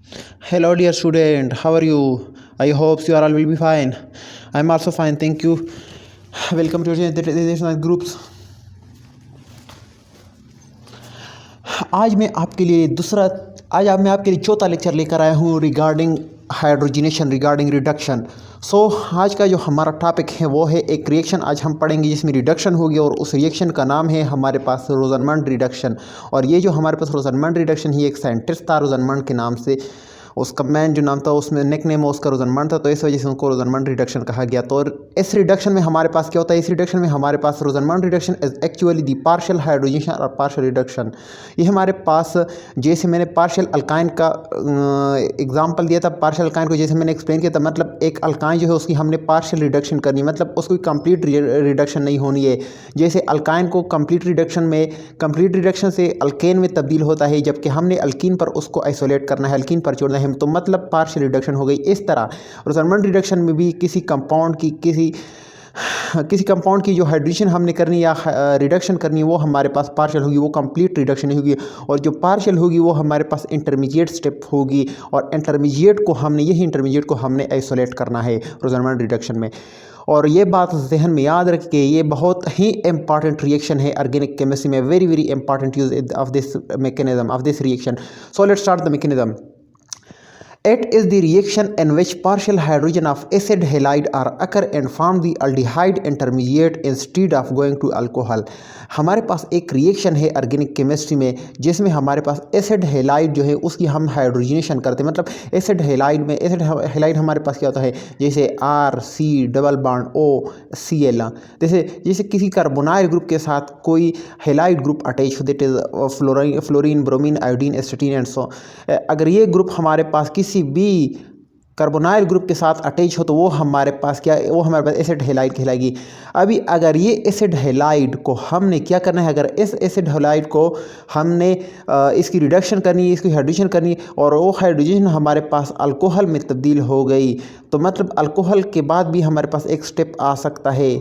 Hello, dear student. How are you? I hope you are all will be fine. I'm also fine. Thank you. Welcome to the groups. आज मैं आपके लिए चौथा lecture लेकर आया हूँ रिगार्डिंग हाइड्रोजनेशन रिगार्डिंग रिडक्शन। आज का जो हमारा टॉपिक है वो है एक रिएक्शन आज हम पढ़ेंगे जिसमें रिडक्शन होगी और उस रिएक्शन का नाम है हमारे पास रोज़नमंड रिडक्शन। और ये जो हमारे पास रोज़नमंड रिडक्शन ही एक साइंटिस्ट था रोज़नमंड के नाम से, उसका मैन जो नाम था उसमें निक नेम उसका रोज़नमंड था, तो इस वजह से उनको रोज़नमंड रिडक्शन कहा गया। तो इस रिडक्शन में हमारे पास क्या होता है, इस रिडक्शन में हमारे पास Rosenmund reduction is actually the partial hydrogenation और पार्शियल रिडक्शन। ये हमारे पास जैसे मैंने पार्शियल अल्काइन का एग्जांपल दिया था, पार्शियल अल्काइन को जैसे मैंने एक्सप्लेन किया था, मतलब एक अल्काइन जो है उसकी हमने पार्शियल रिडक्शन करनी, मतलब उसको कंप्लीट रिडक्शन नहीं होनी है। जैसे अल्काइन को कंप्लीट रिडक्शन से अल्केन में तब्दील होता है, जबकि हमने अल्कीन पर उसको आइसोलेट करना है, अल्कीन पर छोड़ना है, तो मतलब पार्शियल रिडक्शन हो गई। इस तरह रोज़नमंड रिडक्शन में भी किसी कंपाउंड की जो हाइड्रोजन हमने करनी या रिडक्शन करनी वो हमारे पास पार्शियल होगी, वो कंप्लीट रिडक्शन नहीं होगी। और जो पार्शियल होगी वो हमारे पास इंटरमीडिएट स्टेप होगी, और इंटरमीडिएट को हमने आइसोलेट करना है रोज़नमंड रिडक्शन में। और ये बात जहन में याद रखिए, ये बहुत ही इंपॉर्टेंट रिएक्शन है ऑर्गेनिक केमिस्ट्री में, very very important use of this mechanism of this reaction. So let's start the mechanism. It is the reaction in which partial hydrogen of acid halide are occur and form the aldehyde intermediate instead of going to alcohol. हमारे पास एक reaction है organic chemistry में जिसमें हमारे पास acid halide जो है उसकी हम हाइड्रोजनेशन करते हैं। मतलब एसिड हेलाइड हमारे पास क्या होता है, जैसे RC डबल बॉन्ड OCl, जैसे किसी कार्बोनाइल ग्रुप के साथ कोई हेलाइड ग्रुप अटैच हो, that is fluorine bromine iodine एस्टेटीन and so. अगर ये ग्रुप हमारे पास किसी भी कार्बोनाइल ग्रुप के साथ अटैच हो तो वो हमारे पास एसिड हेलाइड कहलाएगी। अभी अगर ये एसिड हेलाइड को हमने क्या करना है, अगर इस एसिड हेलाइड को हमने इसकी रिडक्शन करनी है, इसकी हाइड्रोजन करनी है, और वो हाइड्रोजन हमारे पास अल्कोहल में तब्दील हो गई, तो मतलब अल्कोहल के बाद भी हमारे पास एक स्टेप आ सकता है।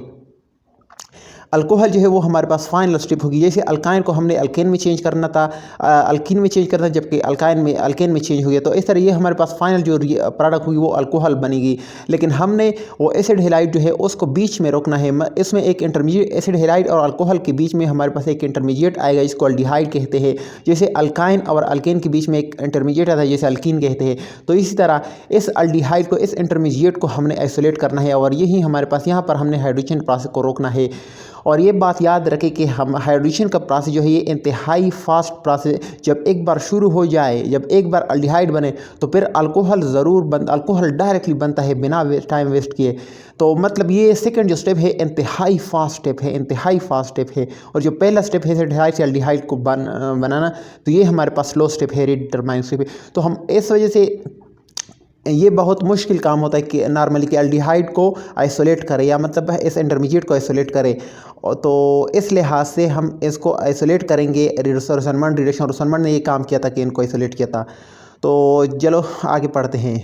अल्कोहल जो है वो हमारे पास फाइनल स्टेप होगी। जैसे अल्काइन को हमने अल्केन में चेंज करना था, अल्कीन में चेंज करना था, जबकि अल्केन में चेंज हो गया, तो इस तरह ये हमारे पास फाइनल जो प्रोडक्ट होगी वो अल्कोहल बनेगी। लेकिन हमने वो एसिड हेलाइड जो है उसको बीच में रोकना है। इसमें एक इंटरमीडिएट, एसिड हेलाइड और अल्कोहल के बीच में हमारे पास एक इंटरमीडिएट आएगा जिसको अल्डिहाइड कहते हैं। जैसे अल्काइन और अल्केन के बीच में एक इंटरमीडिएट आता है जैसे अल्कीन कहते हैं। तो इसी तरह इस अल्डिहाइड को, इस इंटरमीडिएट को हमने आइसोलेट करना है, और यही हमारे पास यहाँ पर हमने हाइड्रोजन प्रोसेस को रोकना है। और ये बात याद रखें कि हम हाइड्रोजन का प्रोसेस जो है ये इंतहाई फास्ट प्रोसेस, जब एक बार शुरू हो जाए, जब एक बार अल्डिहाइड बने तो फिर अल्कोहल डायरेक्टली बनता है बिना टाइम वेस्ट किए। तो मतलब ये सेकंड जो स्टेप है इंतहाई फास्ट स्टेप है, और जो पहला स्टेप है एसिड से अल्डिहाइड को बनाना, तो ये हमारे पास स्लो स्टेप है, डिटरमाइन स्टेप है। तो हम इस वजह से ये बहुत मुश्किल काम होता है कि नॉर्मली कि अल्डिहाइड को आइसोलेट करें, या मतलब इस इंटरमीडिएट को आइसोलेट करें। तो इस लिहाज से हम इसको आइसोलेट करेंगे। रोज़नमंड ने ये काम किया था कि इनको आइसोलेट किया था। तो चलो आगे पढ़ते हैं।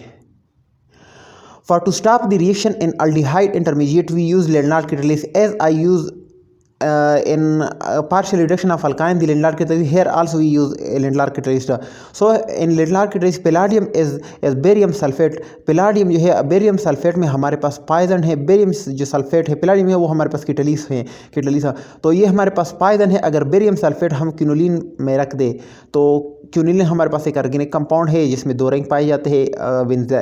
For to stop the reaction in aldehyde intermediate we use Lenard catalyst, as I use in partial reduction of alkyne the Lenard catalyst. Here also we use Lenard catalyst. So in Lenard catalyst palladium is barium sulfate. Palladium जो है barium sulphate में हमारे पास poison है। Barium जो sulphate है palladium है वो हमारे पास कैटलिस्ट है। तो ये हमारे पास पॉइजन है। अगर बेरियम सल्फेट हम क्विनोलिन में रख दे तो क्विनोलिन हमारे पास एक ऑर्गेनिक कंपाउंड है जिसमें 2 रिंग पाए जाते हैं,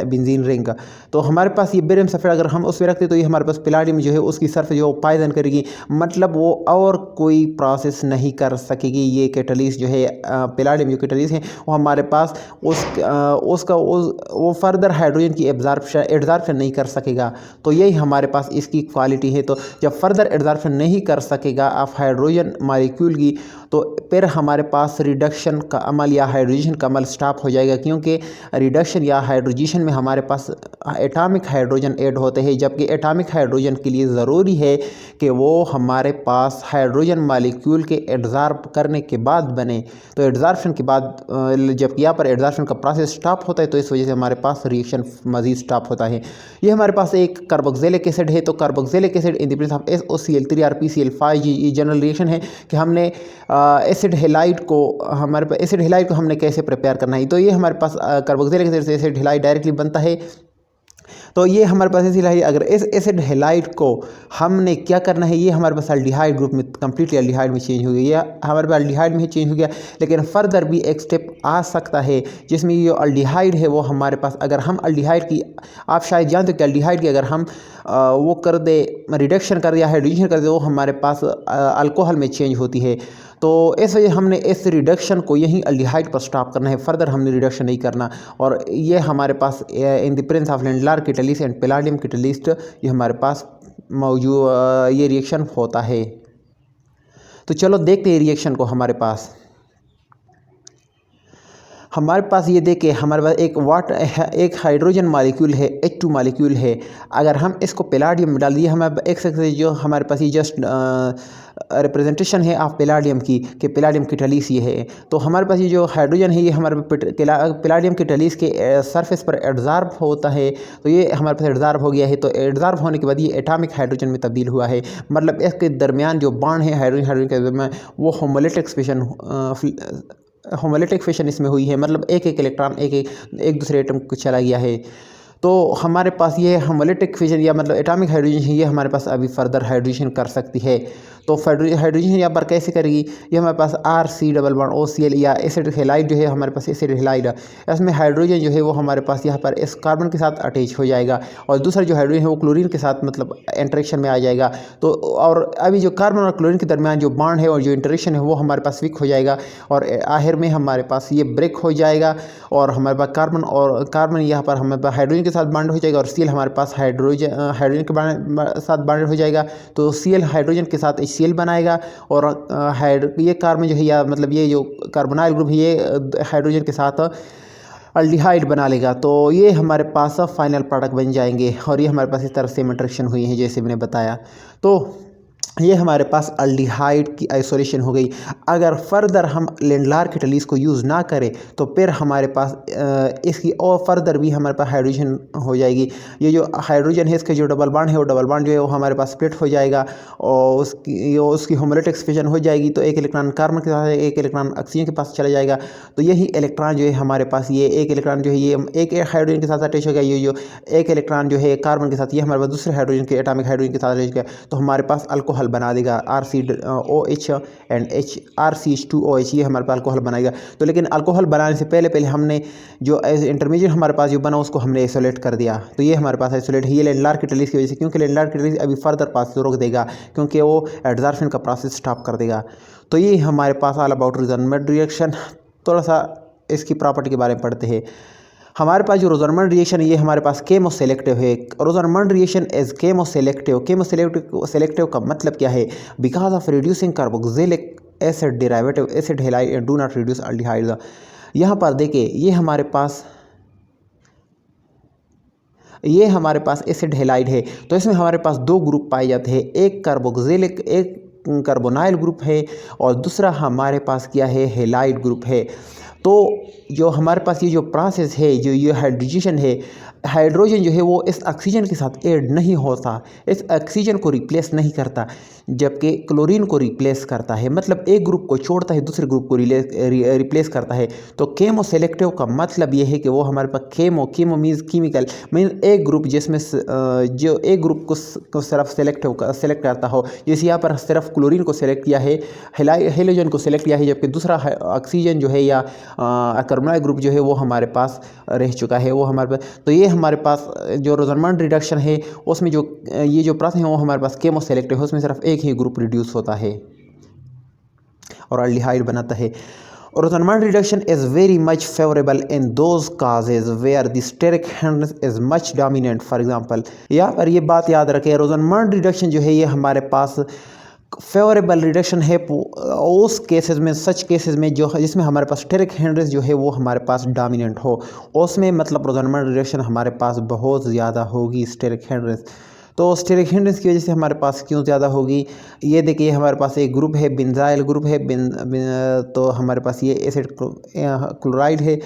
बेंजीन रिंग का। तो हमारे पास ये बेरियम सल्फेट अगर हम उसमें रखते तो ये हमारे पास पैलेडियम जो है उसकी सरफेस जो पॉइजन करेगी, मतलब वो और कोई प्रोसेस नहीं कर सकेगी। ये कैटलिस्ट जो है पैलेडियम जो कैटलिस्ट है वो हमारे पास वो फर्दर हाइड्रोजन की एब्जॉर्प्शन नहीं कर सकेगा। तो यही हमारे पास इसकी क्वालिटी है। तो जब फर्दर एब्जॉर्प्शन नहीं कर सकेगा ऑफ हाइड्रोजन मॉलिक्यूल की, तो फिर हमारे पास रिडक्शन का अमल या हाइड्रोजन का अमल स्टॉप हो जाएगा, क्योंकि रिडक्शन या हाइड्रोजन में हमारे पास एटॉमिक हाइड्रोजन ऐड होते हैं, जबकि एटॉमिक हाइड्रोजन के लिए ज़रूरी है कि वो हमारे पास हाइड्रोजन मॉलिक्यूल के एब्जॉर्ब करने के बाद बने। तो एब्जॉर्प्शन के बाद जब यहाँ पर एब्जॉर्प्शन का प्रोसेस स्टॉप होता है तो इस वजह से हमारे पास रिएक्शन मज़ीद स्टॉप होता है। ये हमारे पास एक कार्बोक्सिलिक एसिड है, तो carboxylic acid in the presence of SOCl3 और PCl5 ये जनरल रिएक्शन है कि हमने एसिड हेलाइड को हमारे पास एसिड हेलाइड को हमने कैसे प्रिपेयर करना है। तो ये हमारे पास कार्बोक्सिलिक एसिड से एसिड हेलाइड डायरेक्टली बनता है। तो ये हमारे पास एसिड हेलाइड, अगर इस एसिड हेलाइड को हमने क्या करना है, ये हमारे पास अल्डिहाइड ग्रुप में कम्प्लीटली अल्डिहाइड में चेंज हो गया, या हमारे पास अल्डिहाइड में ही चेंज हो गया। लेकिन फर्दर भी एक स्टेप आ सकता है जिसमें ये अल्डिहाइड है वो हमारे पास, अगर हम अल्डिहाइड की, आप शायद जानते हो कि अल्डिहाइड की अगर हम वो कर दे, रिडक्शन कर दिया, हाइड्रोजन कर दे, वो हमारे पास अल्कोहल में चेंज होती है। तो इस वजह हमने इस रिडक्शन को यहीं अल्डिहाइड पर स्टॉप करना है, फर्दर हमने रिडक्शन नहीं करना। और ये हमारे पास in the presence of Lindlar catalyst and palladium catalyst ये हमारे पास मौजूद ये रिएक्शन होता है। तो चलो देखते हैं रिएक्शन को। हमारे पास ये देखिए, हमारे पास एक हाइड्रोजन मॉलिक्यूल है, H2 मॉलिक्यूल है। अगर हम इसको पैलाडियम में डाल दिए, हमारे एक सेकंड जो हमारे पास ये जस्ट रिप्रेजेंटेशन है ऑफ पैलाडियम की, कि पैलाडियम कैटलिस्ट ये है। तो हमारे पास ये जो हाइड्रोजन है ये हमारे पैलाडियम कैटलिस्ट के सरफेस पर एडजॉर्ब होता है। तो ये हमारे पास एडजॉर्ब हो गया है। तो एडजॉर्ब होने के बाद ये एटॉमिक हाइड्रोजन में तब्दील हुआ है। मतलब इसके दरमियान जो बॉन्ड है हाइड्रोजन के दरमियान, वो होमोलिटिक फिशन इसमें हुई है। मतलब एक एक इलेक्ट्रॉन एक दूसरे एटम को चला गया है। तो हमारे पास ये होमोलिटिक फिशन या मतलब एटॉमिक हाइड्रोजन है, ये हमारे पास अभी फर्दर हाइड्रोजन कर सकती है। तो हाइड्रोजन यहाँ पर कैसे करेगी, ये हमारे पास RC++OCl या एसिड हेलाइड जो है हमारे पास एसिड हेलाइड, इसमें हाइड्रोजन जो है वो हमारे पास यहाँ पर इस कार्बन के साथ अटैच हो जाएगा, और दूसरा जो हाइड्रोजन है वो क्लोरीन के साथ मतलब इंटरेक्शन में आ जाएगा। तो और अभी जो कार्बन और क्लोरीन के दरमियान जो बॉन्ड है और जो इंटरेक्शन है वो हमारे पास वीक हो जाएगा, और आखिर में हमारे पास ये ब्रेक हो जाएगा, और हमारे पास कार्बन यहाँ पर हमारे पास हाइड्रोजन के साथ बॉन्ड हो जाएगा, और Cl हमारे पास हाइड्रोजन के साथ बॉन्ड हो जाएगा। तो Cl हाइड्रोजन के साथ HCl बनाएगा, और ये कार्बन जो है या मतलब ये जो कार्बोनाइल ग्रुप है ये हाइड्रोजन के साथ अल्डिहाइड बना लेगा। तो ये हमारे पास फाइनल प्रोडक्ट बन जाएंगे, और ये हमारे पास इस तरह से इंटरेक्शन हुई है जैसे मैंने बताया। तो ये हमारे पास अल्डिहाइड की आइसोलेशन हो गई। अगर फर्दर हम लेंडलार कैटलिस्ट को यूज़ ना करें तो फिर हमारे पास इसकी और फर्दर भी हमारे पास हाइड्रोजन हो जाएगी। ये जो हाइड्रोजन है इसके जो डबल बॉन्ड है वो डबल बॉन्ड जो है वो हमारे पास स्प्लिट हो जाएगा, और उसकी होमोलिटिक फिशन हो जाएगी। तो एक इलेक्ट्रॉन कार्बन के साथ एक इलेक्ट्रॉन ऑक्सीजन के पास चला जाएगा। तो यही इलेक्ट्रॉन जो है हमारे पास, ये एक इलेक्ट्रॉन जो है ये एक हाइड्रोजन के साथ अटैच हो गया, ये जो एक इलेक्ट्रॉन जो है कार्बन के साथ ये हमारे पास दूसरे हाइड्रोजन के एटॉमिक हाइड्रोजन के साथ अटैच गया, तो हमारे पास अल्कोहल बना देगा RCOH एंड RCH2OH, ये हमारे पास अल्कोहल बनाएगा। तो लेकिन अल्कोहल बनाने से पहले हमने जो इंटरमीडिएट हमारे पास जो बना उसको हमने आइसोलेट कर दिया। तो ये हमारे पास आइसोलेट है, ये लेंडलार कैटलिस्ट की वजह से, क्योंकि लेंडलार कैटलिस्ट अभी फर्दर पास रोक देगा, क्योंकि वो एडजॉर्प्शन का प्रोसेस स्टॉप कर देगा। तो ये हमारे पास ऑल अबाउट रोज़नमंड रिएक्शन। थोड़ा सा इसकी प्रॉपर्टी के बारे में पढ़ते हैं। हमारे पास जो रोज़नमंड रिएक्शन है ये हमारे पास केमो सेलेक्टिव है। रोज़नमंड रिएक्शन इज केमो सेलेक्टिव का मतलब क्या है, because of reducing carboxylic acid derivative acid halide and do not reduce aldehyde. यहाँ पर देखिए ये हमारे पास एसिड हेलाइड है। तो इसमें हमारे पास दो ग्रुप पाए जाते हैं, एक कार्बोक्सिलिक, एक कार्बोनाइल ग्रुप है, और दूसरा हमारे पास क्या है, हेलाइड ग्रुप है। तो जो हमारे पास ये जो प्रोसेस है, जो ये हाइड्रोजन है, हाइड्रोजन जो है वो इस ऑक्सीजन के साथ ऐड नहीं होता, इस ऑक्सीजन को रिप्लेस नहीं करता, जबकि क्लोरीन को रिप्लेस करता है। मतलब एक ग्रुप को छोड़ता है दूसरे ग्रुप को रिप्लेस करता है। तो केमो सेलेक्टिव का मतलब ये है कि वो हमारे पास केमो मीन्स कीमिकल, मीन्स एक ग्रुप जिसमें जो एक ग्रुप को सिर्फ सेलेक्ट करता हो। जैसे यहाँ पर सिर्फ क्लोरीन को सेलेक्ट किया है, हेलोजन को सेलेक्ट किया है, जबकि दूसरा ऑक्सीजन जो है या कार्बोनाइल ग्रुप जो है वो हमारे पास रह चुका है, वो हमारे पास। तो ये हमारे पास जो रोज़नमंड रिडक्शन है उसमें जो ये जो प्रोसेस है वो हमारे पास केमो सेलेक्टिव है, उसमें सिर्फ एक ही ग्रुप रिड्यूस होता है और अल्डिहाइड बनाता है। Rosenmund reduction is very much favourable in those cases where the steric hindrance is much dominant. For example यहाँ पर ये बात याद रखें, रोज़नमंड रिडक्शन जो है ये हमारे पास फेवरेबल रिडक्शन है उस केसेस में, सच केसेस में जो जिसमें हमारे पास स्टेरिक हैंड्रेस जो है वो हमारे पास डोमिनेंट हो, उसमें मतलब रोज़नमंड रिडक्शन हमारे पास बहुत ज़्यादा होगी स्टेरिक हैंड्रेस। तो स्टेरिक हैंड्रेस की वजह से हमारे पास क्यों ज़्यादा होगी, ये देखिए हमारे पास एक ग्रुप है बेंजाइल ग्रुप है, तो हमारे पास ये एसिड क्लोराइड है,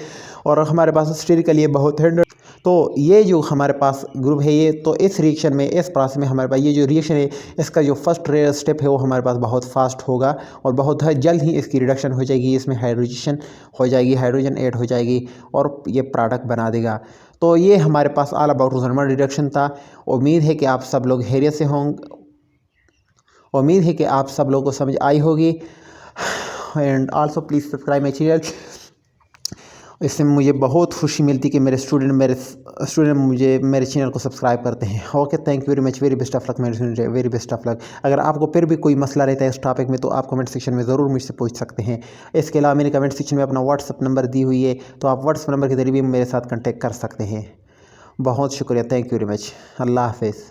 और हमारे पास स्टेरिकल ये बहुत है। तो ये जो हमारे पास ग्रुप है ये, तो इस रिएक्शन में, इस प्रोसेस में हमारे पास ये जो रिएक्शन है इसका जो फर्स्ट स्टेप है वो हमारे पास बहुत फास्ट होगा और बहुत जल्द ही इसकी रिडक्शन हो जाएगी, इसमें हाइड्रोजन हो जाएगी, हाइड्रोजन ऐड हो जाएगी और ये प्रोडक्ट बना देगा। तो ये हमारे पास ऑल अबाउट थर्मल रिडक्शन था। उम्मीद है कि आप सब लोग खैरियत से होंगे, उम्मीद है कि आप सब लोगों को समझ आई होगी। And also please subscribe my channel. इससे मुझे बहुत खुशी मिलती कि मेरे स्टूडेंट मुझे मेरे चैनल को सब्सक्राइब करते हैं। Okay, thank you very much, very best of luck मेरे student, very best of luck. अगर आपको फिर भी कोई मसला रहता है इस टॉपिक में तो आप कमेंट सेक्शन में ज़रूर मुझसे पूछ सकते हैं। इसके अलावा मेरे कमेंट सेक्शन में अपना व्हाट्सअप नंबर दी हुई है, तो आप व्हाट्सअप नंबर के ज़रिए भी मेरे साथ कॉन्टैक्ट कर सकते हैं। बहुत शुक्रिया, थैंक यू वेरी मच, अल्लाह हाफिज़।